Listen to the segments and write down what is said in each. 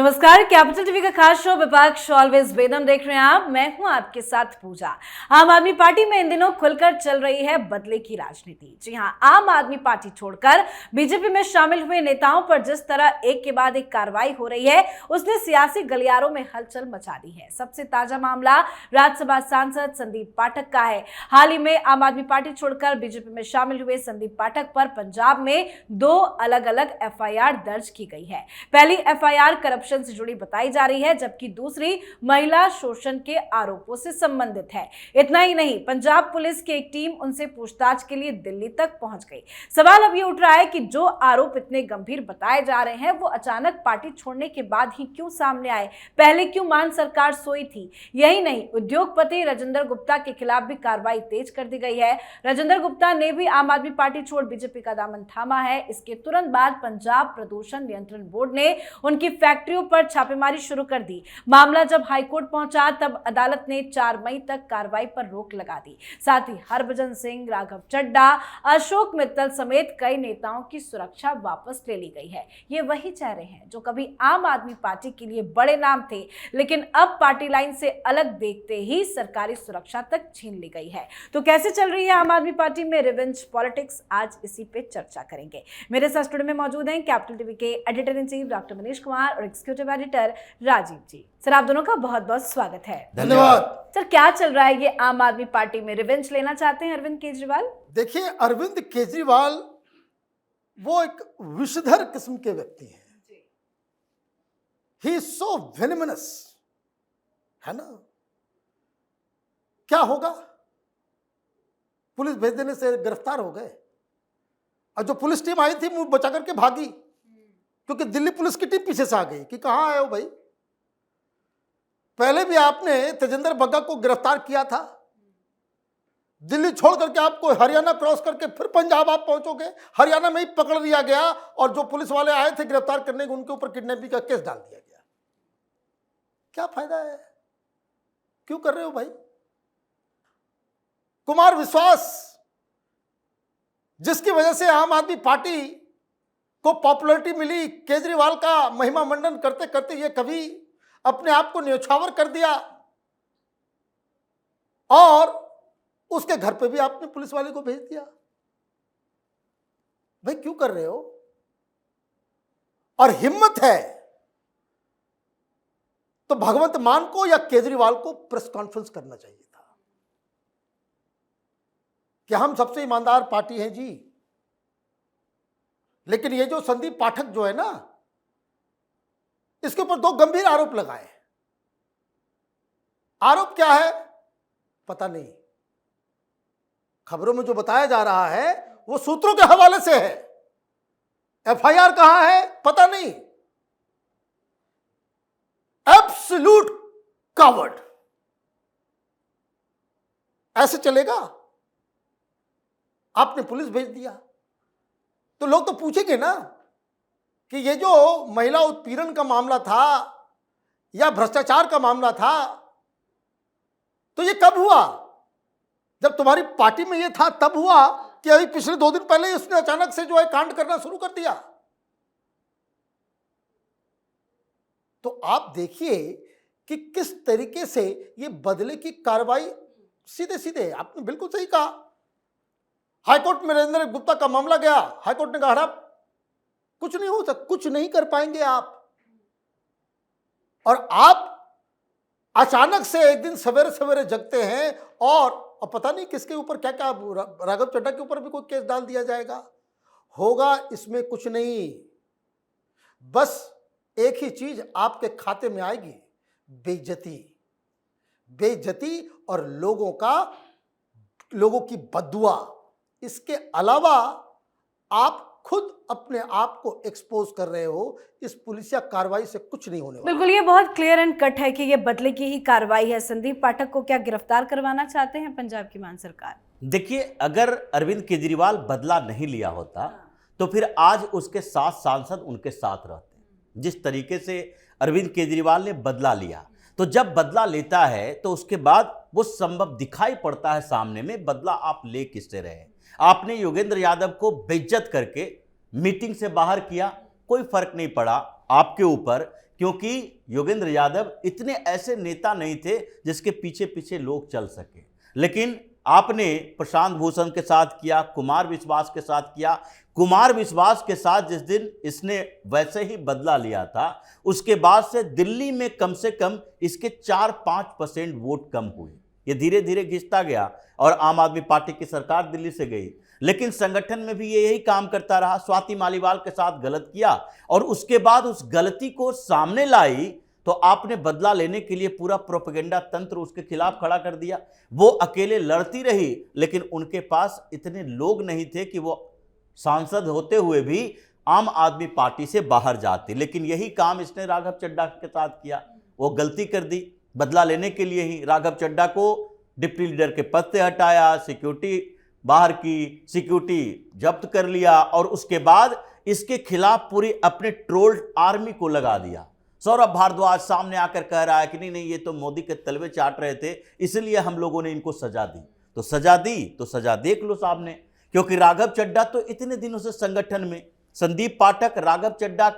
नमस्कार, capital TV का खास शो विपक्ष ऑलवेज वेदम देख रहे हैं आप। मैं हूं आपके साथ पूजा। आम आदमी पार्टी में इन दिनों खुलकर चल रही है बदले की राजनीति। जी हां, आम आदमी पार्टी छोड़कर बीजेपी में शामिल हुए नेताओं पर जिस तरह एक के बाद एक कार्रवाई हो रही है, उसने सियासी गलियारों में हलचल मचा दी है। सबसे ताजा मामला राज्यसभा सांसद संदीप पाठक का है। हाल ही में आम आदमी पार्टी छोड़कर बीजेपी में शामिल हुए संदीप पाठक पर पंजाब में 2 अलग अलग एफआईआर दर्ज की गई है। पहली एफआईआर करप्शन से जुड़ी बताई जा रही है, जबकि दूसरी महिला शोषण के आरोपों से संबंधित है। इतना ही नहीं, पंजाब पुलिस की एक टीम उनसे पूछताछ के लिए दिल्ली तक पहुंच गई। सवाल अब ये उठ रहा है कि जो आरोप इतने गंभीर बताए जा रहे हैं, वो अचानक पार्टी छोड़ने के बाद ही क्यों सामने आए? पहले क्यों मान सरकार सोई थी? यही नहीं, उद्योगपति राजेंद्र गुप्ता के खिलाफ भी कार्रवाई तेज कर दी गई है। राजेंद्र गुप्ता ने भी आम आदमी पार्टी छोड़ बीजेपी का दामन थामा है। इसके तुरंत बाद पंजाब प्रदूषण नियंत्रण बोर्ड ने उनकी फैक्ट्रियों पर छापेमारी शुरू कर दी। मामला जब हाईकोर्ट पहुंचा, तब अदालत ने 4 मई तक कार्रवाई पर रोक लगा दी। साथ ही हरभजन सिंह, राघव चड्ढा, अशोक मित्तल समेत कई नेताओं की सुरक्षा वापस ले ली गई है। ये वही चेहरे हैं जो कभी आम आदमी पार्टी के लिए बड़े नाम थे, लेकिन अब पार्टी लाइन से अलग देखते ही सरकारी सुरक्षा तक छीन ली गई है। तो कैसे चल रही है आम आदमी पार्टी में रिवेंज पॉलिटिक्स, आज इसी पे चर्चा करेंगे। मेरे साथ स्टूडियो में मौजूद हैं कैपिटल टीवी के editor in chief doctor Manish Kumar और एग्जीक्यूटिव एडिटर राजीव जी। सर, आप दोनों का बहुत बहुत स्वागत है। धन्यवाद। सर, क्या चल रहा है ये आम आदमी पार्टी में? रिवेंज लेना चाहते हैं अरविंद केजरीवाल? देखिए, अरविंद केजरीवाल वो एक विषधर किस्म के व्यक्ति हैं। ही इज सो वेनमनस, है ना। क्या होगा? पुलिस भेज देने से गिरफ्तार हो गए, और जो पुलिस टीम आई थी मुंह बचा करके भागी, क्योंकि दिल्ली पुलिस की टीम पीछे से आ गई कि कहां आए हो भाई। पहले भी आपने तेजेंद्र बग्गा को गिरफ्तार किया था। दिल्ली छोड़ करके आपको हरियाणा क्रॉस करके फिर पंजाब आप पहुंचोगे, हरियाणा में ही पकड़ लिया गया, और जो पुलिस वाले आए थे गिरफ्तार करने के, उनके ऊपर किडनैपिंग का केस डाल दिया गया। क्या फायदा है? क्यों कर रहे हो भाई? कुमार विश्वास, जिसकी वजह से आम आदमी पार्टी को पॉपुलैरिटी मिली, केजरीवाल का महिमा मंडन करते करते ये कभी अपने आप को न्यौछावर कर दिया, और उसके घर पे भी आपने पुलिस वाले को भेज दिया। भाई क्यों कर रहे हो? और हिम्मत है तो भगवंत मान को या केजरीवाल को प्रेस कॉन्फ्रेंस करना चाहिए था कि हम सबसे ईमानदार पार्टी हैं जी। लेकिन ये जो संदीप पाठक जो है ना, इसके ऊपर 2 गंभीर आरोप लगाए। आरोप क्या है पता नहीं, खबरों में जो बताया जा रहा है वो सूत्रों के हवाले से है। एफआईआर कहां है पता नहीं। Absolute coward. ऐसे चलेगा? आपने पुलिस भेज दिया तो लोग तो पूछेंगे ना कि ये जो महिला उत्पीड़न का मामला था या भ्रष्टाचार का मामला था, तो ये कब हुआ? जब तुम्हारी पार्टी में ये था तब हुआ, कि अभी पिछले 2 दिन पहले उसने अचानक से जो है कांड करना शुरू कर दिया? तो आप देखिए कि किस तरीके से ये बदले की कार्रवाई सीधे सीधे, आपने बिल्कुल सही कहा। हाईकोर्ट में राजेंद्र गुप्ता का मामला गया, हाईकोर्ट ने कहा हड़प, कुछ नहीं हो सकता, कुछ नहीं कर पाएंगे आप। और आप अचानक से एक दिन सवेरे सवेरे जगते हैं और पता नहीं किसके ऊपर क्या क्या, राघव चड्ढा के ऊपर भी कोई केस डाल दिया जाएगा। होगा इसमें कुछ नहीं, बस एक ही चीज आपके खाते में आएगी, बेइज्जती। बेइज्जती और लोगों की बद्दुआ। इसके अलावा आप खुद अपने आप को एक्सपोज कर रहे हो। इस पुलिसिया कार्रवाई से कुछ नहीं होने वाला। बिल्कुल, ये बहुत क्लियर एंड कट है कि ये बदले की ही कार्रवाई है। संदीप पाठक को क्या गिरफ्तार करवाना चाहते हैं पंजाब की मान सरकार? देखिए, अगर अरविंद केजरीवाल बदला नहीं लिया होता तो फिर आज उसके 7 सांसद उनके साथ रहते। जिस तरीके से अरविंद केजरीवाल ने बदला लिया, तो जब बदला लेता है तो उसके बाद वो संभव दिखाई पड़ता है सामने में, बदला आप ले किससे रहे। आपने योगेंद्र यादव को बेइज्जत करके मीटिंग से बाहर किया, कोई फर्क नहीं पड़ा। आपके ऊपर, क्योंकि योगेंद्र यादव इतने ऐसे नेता नहीं थे जिसके पीछे पीछे लोग चल सके। लेकिन आपने प्रशांत भूषण के साथ किया, कुमार विश्वास के साथ किया। कुमार विश्वास के साथ जिस दिन इसने वैसे ही बदला लिया था, उसके बाद से दिल्ली में कम से कम इसके 4-5% वोट कम हुए। ये धीरे धीरे घिसता गया और आम आदमी पार्टी की सरकार दिल्ली से गई। लेकिन संगठन में भी ये यही काम करता रहा, स्वाति मालीवाल के साथ गलत किया और उसके बाद उस गलती को सामने लाई तो आपने बदला लेने के लिए पूरा प्रोपेगेंडा तंत्र उसके खिलाफ खड़ा कर दिया। वो अकेले लड़ती रही, लेकिन उनके पास इतने लोग नहीं थे कि वो सांसद होते हुए भी आम आदमी पार्टी से बाहर जाते। लेकिन यही काम इसने राघव चड्ढा के साथ किया। वो गलती कर दी, बदला लेने के लिए ही राघव चड्ढा को डिप्टी लीडर के पद से हटाया, सिक्योरिटी बाहर की, सिक्योरिटी जब्त कर लिया और उसके बाद इसके खिलाफ पूरी अपने ट्रोल आर्मी को लगा दिया। सौरभ भारद्वाज सामने आकर कह रहा है कि नहीं ये तो मोदी के तलवे चाट रहे थे, इसलिए हम लोगों ने इनको सजा दी। तो सजा दी तो सजा देख लो सामने, क्योंकि राघव चड्ढा तो इतने दिनों से संगठन में, संदीप पाठक, राघव चड्ढा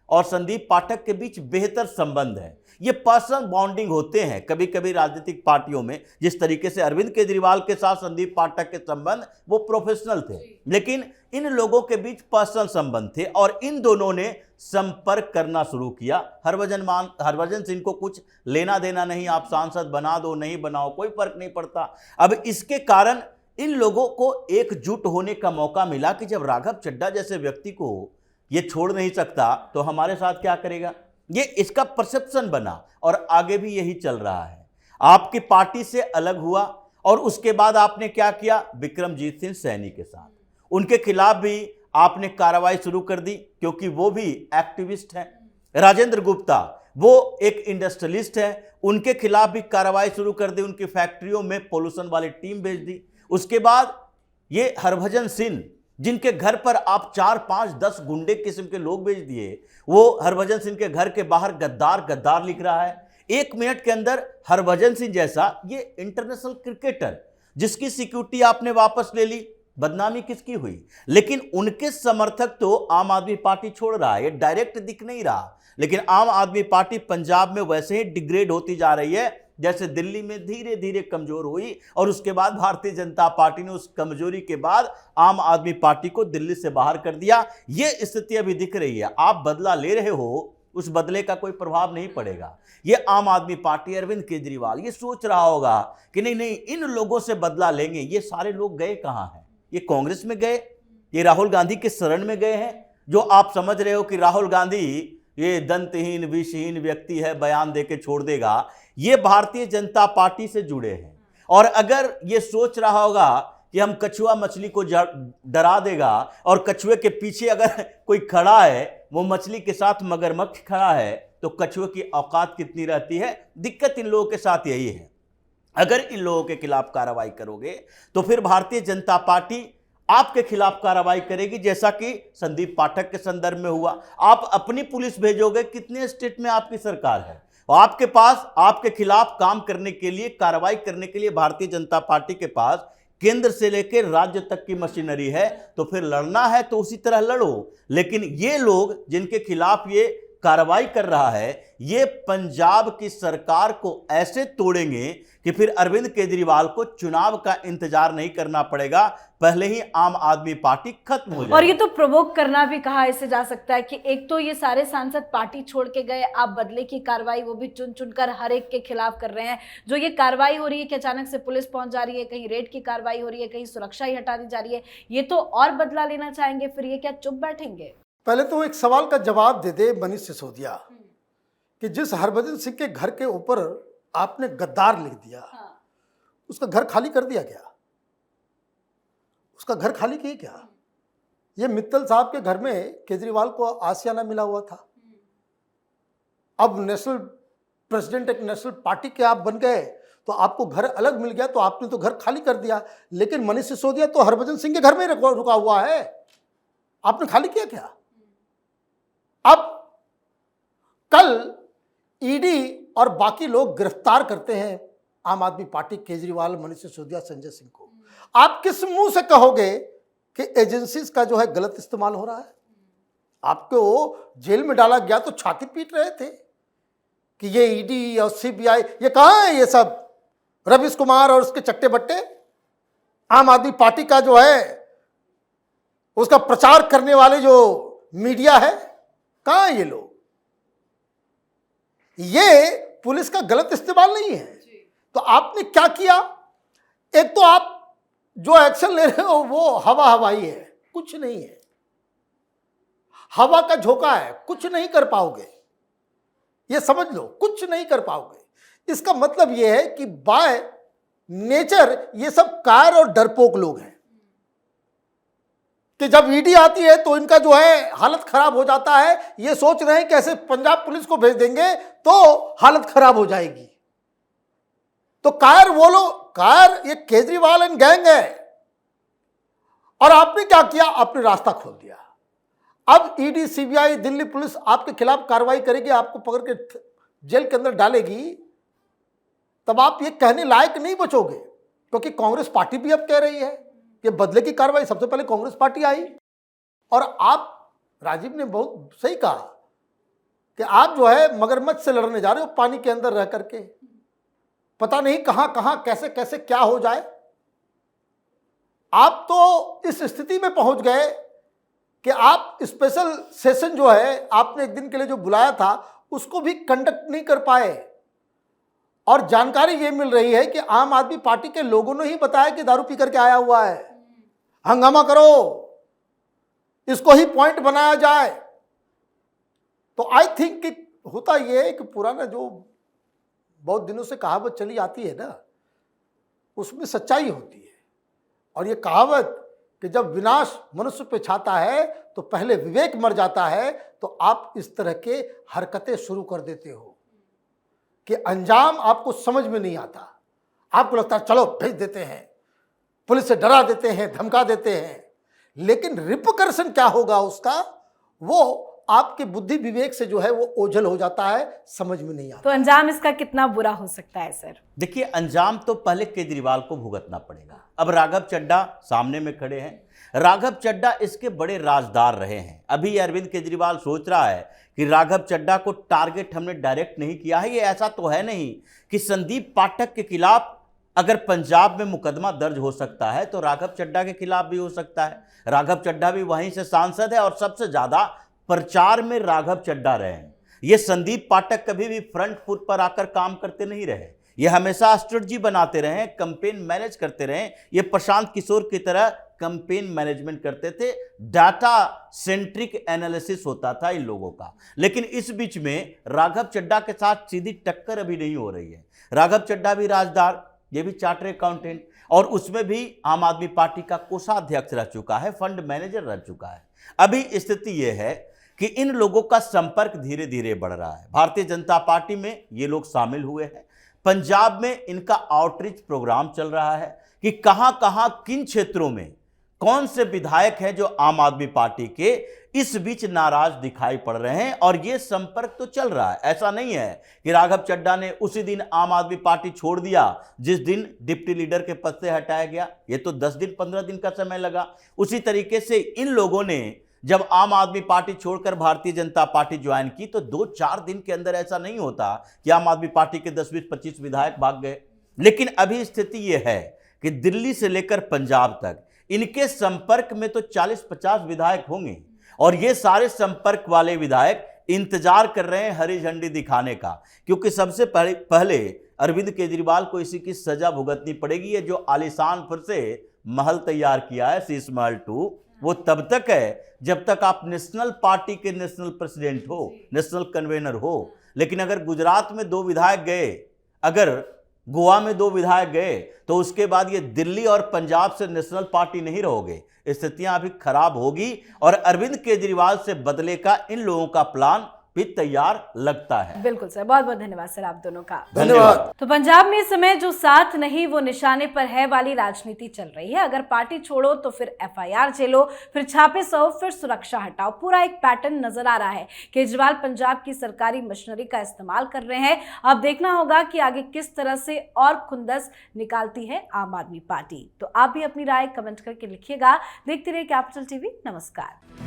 और संदीप पाठक के बीच बेहतर संबंध है। ये पर्सनल बॉन्डिंग होते हैं कभी कभी राजनीतिक पार्टियों में, जिस तरीके से अरविंद केजरीवाल के साथ संदीप पाठक के संबंध वो प्रोफेशनल थे, लेकिन इन लोगों के बीच पर्सनल संबंध थे और इन दोनों ने संपर्क करना शुरू किया। हरभजन सिंह को कुछ लेना देना नहीं, आप सांसद बना दो नहीं बनाओ कोई फर्क नहीं पड़ता। अब इसके कारण इन लोगों को एकजुट होने का मौका मिला कि जब राघव चड्ढा जैसे व्यक्ति को ये छोड़ नहीं सकता तो हमारे साथ क्या करेगा, ये इसका परसेप्शन बना और आगे भी यही चल रहा है। आपकी पार्टी से अलग हुआ और उसके बाद आपने क्या किया, विक्रमजीत सिंह सैनी के साथ उनके खिलाफ भी आपने कार्रवाई शुरू कर दी, क्योंकि वो भी एक्टिविस्ट हैं। राजेंद्र गुप्ता वो एक इंडस्ट्रियलिस्ट है, उनके खिलाफ भी कार्रवाई शुरू कर दी, उनकी फैक्ट्रियों में पोल्यूशन वाली टीम भेज दी। उसके बाद ये हरभजन सिंह जिनके घर पर आप 4-5-10 गुंडे किस्म के लोग भेज दिए, वो हरभजन सिंह के घर के बाहर गद्दार गद्दार लिख रहा है। 1 मिनट के अंदर हरभजन सिंह जैसा ये इंटरनेशनल क्रिकेटर जिसकी सिक्योरिटी आपने वापस ले ली, बदनामी किसकी हुई? लेकिन उनके समर्थक तो आम आदमी पार्टी छोड़ रहा है, ये डायरेक्ट दिख नहीं रहा, लेकिन आम आदमी पार्टी पंजाब में वैसे ही डिग्रेड होती जा रही है जैसे दिल्ली में धीरे धीरे कमजोर हुई और उसके बाद भारतीय जनता पार्टी ने उस कमजोरी के बाद आम आदमी पार्टी को दिल्ली से बाहर कर दिया। ये स्थिति अभी दिख रही है। आप बदला ले रहे हो, उस बदले का कोई प्रभाव नहीं पड़ेगा। ये आम आदमी पार्टी, अरविंद केजरीवाल ये सोच रहा होगा कि नहीं इन लोगों से बदला लेंगे। ये सारे लोग गए कहाँ हैं? ये कांग्रेस में गए, ये राहुल गांधी के शरण में गए हैं। जो आप समझ रहे हो कि राहुल गांधी ये दंतहीन विषहीन व्यक्ति है, बयान देके छोड़ देगा, ये भारतीय जनता पार्टी से जुड़े हैं। और अगर ये सोच रहा होगा कि हम कछुआ मछली को डरा देगा और कछुए के पीछे अगर कोई खड़ा है, वो मछली के साथ मगरमच्छ खड़ा है, तो कछुए की औकात कितनी रहती है? दिक्कत इन लोगों के साथ यही है। अगर इन लोगों के खिलाफ कार्रवाई करोगे तो फिर भारतीय जनता पार्टी आपके खिलाफ कार्रवाई करेगी, जैसा कि संदीप पाठक के संदर्भ में हुआ। आप अपनी पुलिस भेजोगे, कितने स्टेट में आपकी सरकार है और आपके पास आपके खिलाफ काम करने के लिए, कार्रवाई करने के लिए भारतीय जनता पार्टी के पास केंद्र से लेकर राज्य तक की मशीनरी है। तो फिर लड़ना है तो उसी तरह लड़ो। लेकिन ये लोग जिनके खिलाफ ये कार्रवाई कर रहा है, ये पंजाब की सरकार को ऐसे तोड़ेंगे कि फिर अरविंद केजरीवाल को चुनाव का इंतजार नहीं करना पड़ेगा, पहले ही आम आदमी पार्टी खत्म हो जाएगी। और ये तो प्रवोक करना भी कहा इससे जा सकता है कि एक तो ये सारे सांसद पार्टी छोड़ के गए, आप बदले की कार्रवाई वो भी चुन चुनकर हर एक के खिलाफ कर रहे हैं। जो ये कार्रवाई हो रही है कि अचानक से पुलिस पहुंच जा रही है, कहीं रेड की कार्रवाई हो रही है, कहीं सुरक्षा ही हटा दी जा रही है, ये तो और बदला लेना चाहेंगे। फिर ये क्या चुप बैठेंगे? पहले तो एक सवाल का जवाब दे दे मनीष सिसोदिया कि जिस हरभजन सिंह के घर के ऊपर आपने गद्दार लिख दिया, उसका घर खाली कर दिया क्या? उसका घर खाली किए क्या? ये मित्तल साहब के घर में केजरीवाल को आशियाना मिला हुआ था। अब नेशनल प्रेसिडेंट एक नेशनल पार्टी के आप बन गए तो आपको घर अलग मिल गया, तो आपने तो घर खाली कर दिया। लेकिन मनीष सिसोदिया तो हरभजन सिंह के घर में रुका हुआ है, आपने खाली किया क्या? अब कल ईडी और बाकी लोग गिरफ्तार करते हैं आम आदमी पार्टी, केजरीवाल, मनीष सिसोदिया, संजय सिंह को। आप किस मुंह से कहोगे कि एजेंसीज का जो है गलत इस्तेमाल हो रहा है? आपको जेल में डाला गया तो छाती पीट रहे थे कि ये ईडी और सीबीआई, ये कहाँ है ये सब? रवीश कुमार और उसके चट्टे बट्टे, आम आदमी पार्टी का जो है उसका प्रचार करने वाले जो मीडिया है, कहाँ है ये लोग? ये पुलिस का गलत इस्तेमाल नहीं है। तो आपने क्या किया? एक तो आप जो एक्शन ले रहे हो वो हवा हवाई है, कुछ नहीं है, हवा का झोंका है, कुछ नहीं कर पाओगे, ये समझ लो, कुछ नहीं कर पाओगे। इसका मतलब ये है कि बाय नेचर ये सब कायर और डरपोक लोग हैं कि जब ईडी आती है तो इनका जो है हालत खराब हो जाता है। ये सोच रहे हैं कैसे पंजाब पुलिस को भेज देंगे तो हालत खराब हो जाएगी। तो कायर वो लोग, कायर ये केजरीवाल एंड गैंग है। और आपने क्या किया? आपने रास्ता खोल दिया। अब ईडी सीबीआई दिल्ली पुलिस आपके खिलाफ कार्रवाई करेगी, आपको पकड़ के जेल के अंदर डालेगी, तब आप ये कहने लायक नहीं बचोगे। क्योंकि कांग्रेस पार्टी भी अब कह रही है कि बदले की कार्रवाई, सबसे पहले कांग्रेस पार्टी आई। और आप, राजीव ने बहुत सही कहा कि आप जो है मगरमच्छ से लड़ने जा रहे हो पानी के अंदर रह करके, पता नहीं कहां कहां कैसे कैसे क्या हो जाए। आप तो इस स्थिति में पहुंच गए कि आप स्पेशल सेशन जो है आपने एक दिन के लिए जो बुलाया था उसको भी कंडक्ट नहीं कर पाए। और जानकारी ये मिल रही है कि आम आदमी पार्टी के लोगों ने ही बताया कि दारू पी करके आया हुआ है, हंगामा करो, इसको ही पॉइंट बनाया जाए। तो आई थिंक कि होता यह है कि पुराना जो बहुत दिनों से कहावत चली आती है ना, उसमें सच्चाई होती है। और ये कहावत कि जब विनाश मनुष्य पे छाता है तो पहले विवेक मर जाता है। तो आप इस तरह के हरकतें शुरू कर देते हो कि अंजाम आपको समझ में नहीं आता। आपको लगता है चलो भेज देते हैं, पुलिस से डरा देते हैं, धमका देते हैं, लेकिन रिपकर्शन क्या होगा उसका, वो आपके बुद्धि विवेक से जो है वो ओझल हो जाता है, समझ में नहीं आता। तो अंजाम इसका कितना बुरा हो सकता है सर? देखिए, अंजाम तो पहले केजरीवाल को भुगतना पड़ेगा। अब राघव चड्ढा सामने में खड़े हैं। राघव चड्ढा इसके बड़े राजदार रहे हैं। अभी अरविंद केजरीवाल सोच रहा है कि राघव चड्ढा को टारगेट हमने डायरेक्ट नहीं किया है। ये ऐसा तो है नहीं कि संदीप पाठक के खिलाफ अगर पंजाब में मुकदमा दर्ज हो सकता है तो राघव चड्ढा के खिलाफ भी हो सकता है। राघव चड्ढा भी वहीं से सांसद है और सबसे ज्यादा प्रचार में राघव चड्ढा रहे हैं। ये संदीप पाठक कभी भी फ्रंट फुट पर आकर काम करते नहीं रहे। ये हमेशा स्ट्रेटजी बनाते रहे, कैंपेन मैनेज करते रहे। ये प्रशांत किशोर की तरह कैंपेन मैनेजमेंट करते थे। डाटा सेंट्रिक एनालिसिस होता था इन लोगों का। लेकिन इस बीच में राघव चड्ढा के साथ सीधी टक्कर अभी नहीं हो रही है। राघव चड्ढा भी राजदार, ये भी चार्टर्ड अकाउंटेंट, और उसमें भी आम आदमी पार्टी का कोषाध्यक्ष रह चुका है, फंड मैनेजर रह चुका है। अभी स्थिति यह है कि इन लोगों का संपर्क धीरे धीरे बढ़ रहा है। भारतीय जनता पार्टी में ये लोग शामिल हुए हैं। पंजाब में इनका आउटरीच प्रोग्राम चल रहा है कि कहां कहां किन क्षेत्रों में कौन से विधायक हैं जो आम आदमी पार्टी के इस बीच नाराज दिखाई पड़ रहे हैं। और ये संपर्क तो चल रहा है। ऐसा नहीं है कि राघव चड्ढा ने उसी दिन आम आदमी पार्टी छोड़ दिया जिस दिन डिप्टी लीडर के पद से हटाया गया। ये तो 10 दिन 15 दिन का समय लगा। उसी तरीके से इन लोगों ने जब आम आदमी पार्टी छोड़कर भारतीय जनता पार्टी ज्वाइन की तो 2-4 दिन के अंदर ऐसा नहीं होता कि आम आदमी पार्टी के 10-20-25 विधायक भाग गए। लेकिन अभी स्थिति यह है कि दिल्ली से लेकर पंजाब तक इनके संपर्क में तो 40-50 विधायक होंगे। और ये सारे संपर्क वाले विधायक इंतजार कर रहे हैं हरी झंडी दिखाने का, क्योंकि सबसे पहले अरविंद केजरीवाल को इसी की सजा भुगतनी पड़ेगी। ये जो आलीशान फिर से महल तैयार किया है, शीश महल 2, वो तब तक है जब तक आप नेशनल पार्टी के नेशनल प्रेसिडेंट हो, नेशनल कन्वेनर हो। लेकिन अगर गुजरात में 2 विधायक गए, अगर गोवा में 2 विधायक गए, तो उसके बाद ये दिल्ली और पंजाब से नेशनल पार्टी नहीं रहोगे। स्थितियां अभी खराब होगी और अरविंद केजरीवाल से बदले का इन लोगों का प्लान भी तैयार लगता है। बिल्कुल सर, बहुत बहुत धन्यवाद सर आप दोनों का। धन्यवाद। तो पंजाब में इस समय जो साथ नहीं वो निशाने पर है वाली राजनीति चल रही है। अगर पार्टी छोड़ो तो फिर FIR झेलो, फिर छापे सहो, फिर सुरक्षा हटाओ। पूरा एक पैटर्न नजर आ रहा है। केजरीवाल पंजाब की सरकारी मशीनरी का इस्तेमाल कर रहे हैं। अब देखना होगा कि आगे किस तरह से और खुंदस निकालती है आम आदमी पार्टी। तो आप भी अपनी राय कमेंट करके लिखिएगा। देखते रहिए कैपिटल TV। नमस्कार।